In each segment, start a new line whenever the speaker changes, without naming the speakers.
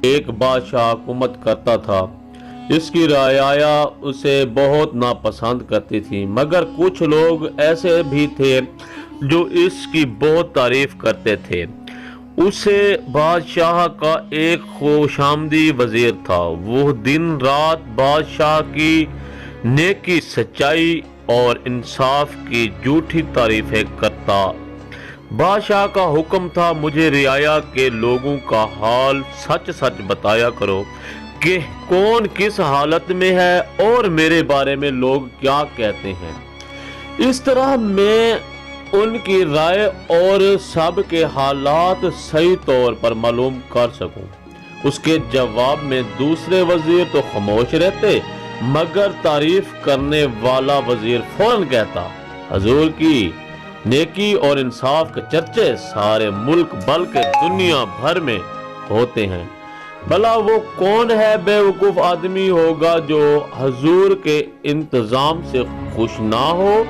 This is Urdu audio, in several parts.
ایک بادشاہ حکومت کرتا تھا۔ اس کی رعایا اسے بہت ناپسند کرتی تھی، مگر کچھ لوگ ایسے بھی تھے جو اس کی بہت تعریف کرتے تھے۔ اسے بادشاہ کا ایک خوشامدی وزیر تھا۔ وہ دن رات بادشاہ کی نیکی، سچائی اور انصاف کی جھوٹی تعریفیں کرتا۔ بادشاہ کا حکم تھا، مجھے رعایا کے لوگوں کا حال سچ سچ بتایا کرو کہ کون کس حالت میں ہے اور میرے بارے میں لوگ کیا کہتے ہیں، اس طرح میں ان کی رائے اور سب کے حالات صحیح طور پر معلوم کر سکوں۔ اس کے جواب میں دوسرے وزیر تو خاموش رہتے، مگر تعریف کرنے والا وزیر فوراً کہتا، حضور کی نیکی اور انصاف کے چرچے سارے ملک بلکہ دنیا بھر میں ہوتے ہیں۔ بھلا وہ کون ہے بے وقوف آدمی ہوگا جو حضور کے انتظام سے خوش نہ ہو؟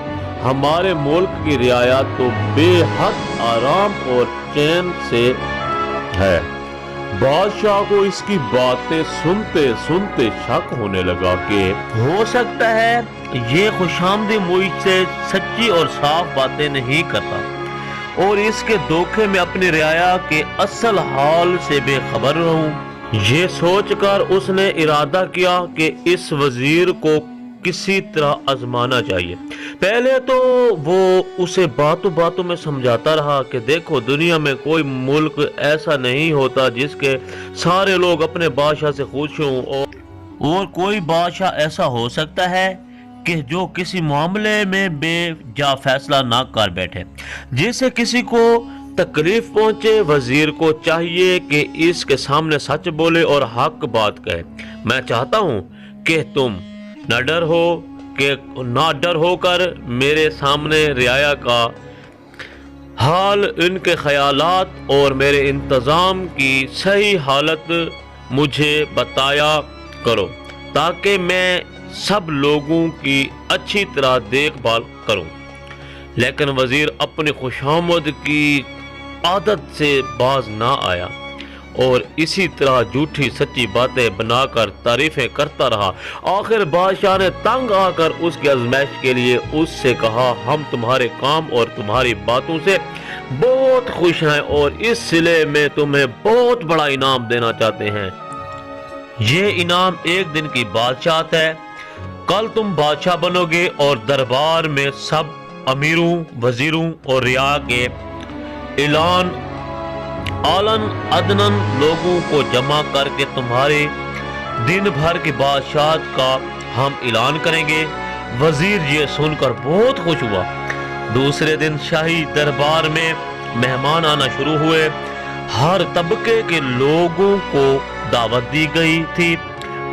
ہمارے ملک کی رعایا تو بے حد آرام اور چین سے ہے۔ بادشاہ کو اس کی باتیں سنتے سنتے شک ہونے لگا کہ ہو سکتا ہے یہ خوشامدی مجھ سے سچی اور صاف باتیں نہیں کرتا اور اس کے دھوکے میں اپنی رعایا کے اصل حال سے بے خبر رہوں۔ یہ سوچ کر اس نے ارادہ کیا کہ اس وزیر کو کسی طرح آزمانا چاہیے۔ پہلے تو وہ اسے باتوں باتوں میں سمجھاتا رہا کہ دیکھو، دنیا میں کوئی ملک ایسا نہیں ہوتا جس کے سارے لوگ اپنے بادشاہ سے خوش ہوں، اور کوئی بادشاہ ایسا ہو سکتا ہے کہ جو کسی معاملے میں بے جا فیصلہ نہ کر بیٹھے جس سے کسی کو تکلیف پہنچے۔ وزیر کو چاہیے کہ اس کے سامنے سچ بولے اور حق بات کہے۔ میں چاہتا ہوں کہ تم نہ ڈر ہو کر میرے سامنے رعایا کا حال، ان کے خیالات اور میرے انتظام کی صحیح حالت مجھے بتایا کرو، تاکہ میں سب لوگوں کی اچھی طرح دیکھ بھال کروں۔ لیکن وزیر اپنی خوشامد کی عادت سے باز نہ آیا اور اسی طرح جھوٹی سچی باتیں بنا کر تعریفیں کرتا رہا۔ آخر بادشاہ نے تنگ آ کر اس کی آزمائش کے لیے اس سے کہا، ہم تمہارے کام اور تمہاری باتوں سے بہت خوش ہیں اور اس صلے میں تمہیں بہت بڑا انعام دینا چاہتے ہیں۔ یہ انعام ایک دن کی بادشاہت ہے۔ کل تم بادشاہ بنو گے اور دربار میں سب امیروں، وزیروں اور رعایا کے آلن ادنن لوگوں کو جمع کر کے تمہارے دن بھر کی بادشاہت کا ہم اعلان کریں گے۔ وزیر یہ سن کر بہت خوش ہوا۔ دوسرے دن شاہی دربار میں مہمان آنا شروع ہوئے۔ ہر طبقے کے لوگوں کو دعوت دی گئی تھی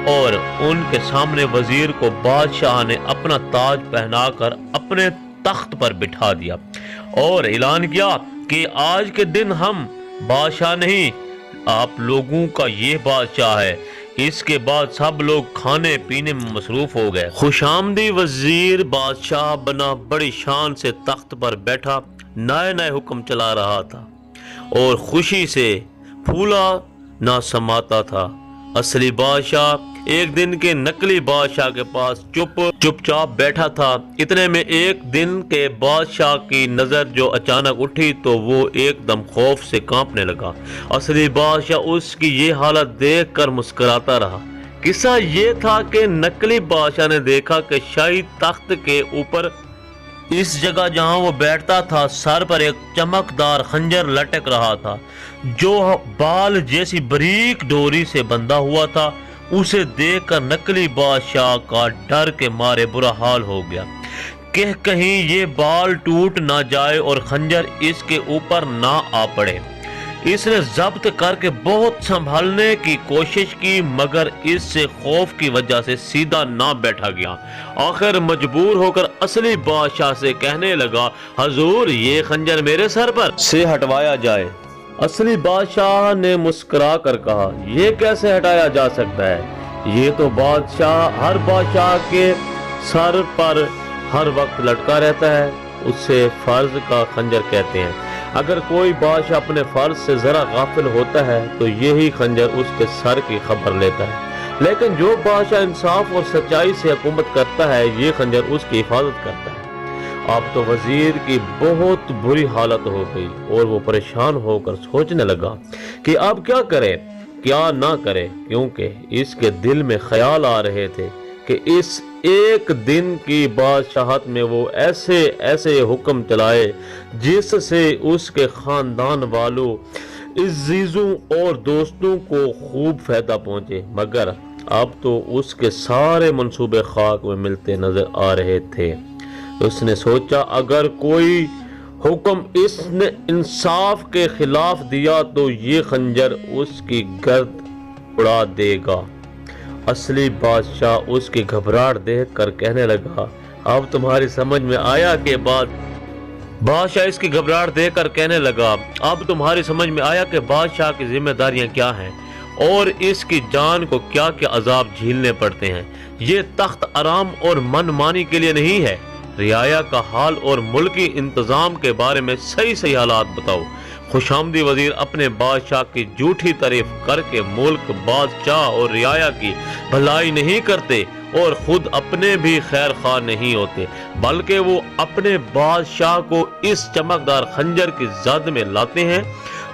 اور ان کے سامنے وزیر کو بادشاہ نے اپنا تاج پہنا کر اپنے تخت پر بٹھا دیا اور اعلان کیا کہ آج کے دن ہم بادشاہ نہیں، آپ لوگوں کا یہ بادشاہ ہے۔ اس کے بعد سب لوگ کھانے پینے میں مصروف ہو گئے۔ خوشامدی وزیر بادشاہ بنا بڑی شان سے تخت پر بیٹھا نئے نئے حکم چلا رہا تھا اور خوشی سے پھولا نہ سماتا تھا۔ اصلی بادشاہ ایک دن کے نقلی بادشاہ کے پاس چپ چاپ بیٹھا تھا۔ اتنے میں ایک دن کے بادشاہ کی نظر جو اچانک اٹھی تو وہ ایک دم خوف سے کانپنے لگا۔ اصلی بادشاہ اس کی یہ حالت دیکھ کر مسکراتا رہا۔ قصہ یہ تھا کہ نقلی بادشاہ نے دیکھا کہ شاہی تخت کے اوپر اس جگہ جہاں وہ بیٹھتا تھا سر پر ایک چمکدار خنجر لٹک رہا تھا جو بال جیسی باریک ڈوری سے بندھا ہوا تھا۔ اسے دیکھ کر نقلی بادشاہ کا ڈر کے مارے برا حال ہو گیا کہ کہیں یہ بال ٹوٹ نہ جائے اور خنجر اس کے اوپر نہ آ پڑے۔ اس نے ضبط کر کے بہت سنبھالنے کی کوشش کی، مگر اس سے خوف کی وجہ سے سیدھا نہ بیٹھا گیا۔ آخر مجبور ہو کر اصلی بادشاہ سے کہنے لگا، حضور یہ خنجر میرے سر پر سے ہٹوایا جائے۔ اصلی بادشاہ نے مسکرا کر کہا، یہ کیسے ہٹایا جا سکتا ہے؟ یہ تو ہر بادشاہ کے سر پر ہر وقت لٹکا رہتا ہے، اسے فرض کا خنجر کہتے ہیں۔ اگر کوئی بادشاہ اپنے فرض سے ذرا غافل ہوتا ہے تو یہی خنجر اس کے سر کی خبر لیتا ہے، لیکن جو بادشاہ انصاف اور سچائی سے حکومت کرتا ہے یہ خنجر اس کی حفاظت کرتا ہے۔ اب تو وزیر کی بہت بری حالت ہو گئی اور وہ پریشان ہو کر سوچنے لگا کہ اب کیا کرے کیا نہ کرے، کیونکہ اس کے دل میں خیال آ رہے تھے کہ اس ایک دن کی بادشاہت میں وہ ایسے حکم چلائے جس سے اس کے خاندان والوں، عزیزوں اور دوستوں کو خوب فائدہ پہنچے، مگر اب تو اس کے سارے منصوبے خاک میں ملتے نظر آ رہے تھے۔ اس نے سوچا اگر کوئی حکم اس نے انصاف کے خلاف دیا تو یہ خنجر اس کی گرد اڑا دے گا۔ اصلی بادشاہ اس کی گھبراہٹ دیکھ کر کہنے لگا اب تمہاری سمجھ میں آیا کہ بادشاہ کی ذمہ داریاں کیا ہیں اور اس کی جان کو کیا کیا عذاب جھیلنے پڑتے ہیں۔ یہ تخت آرام اور من مانی کے لیے نہیں ہے، رعایا کا حال اور ملکی انتظام کے بارے میں صحیح حالات بتاؤ۔ خوش آمدی وزیر اپنے بادشاہ کی جھوٹی تعریف کر کے ملک، بادشاہ اور رعایا کی بھلائی نہیں کرتے اور خود اپنے بھی خیر خواہ نہیں ہوتے، بلکہ وہ اپنے بادشاہ کو اس چمکدار خنجر کی زد میں لاتے ہیں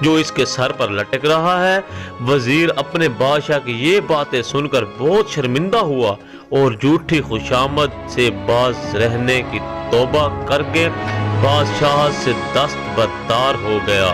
جو اس کے سر پر لٹک رہا ہے۔ وزیر اپنے بادشاہ کی یہ باتیں سن کر بہت شرمندہ ہوا اور جھوٹی خوشامد سے باز رہنے کی توبہ کر کے بادشاہ سے دست بدار ہو گیا۔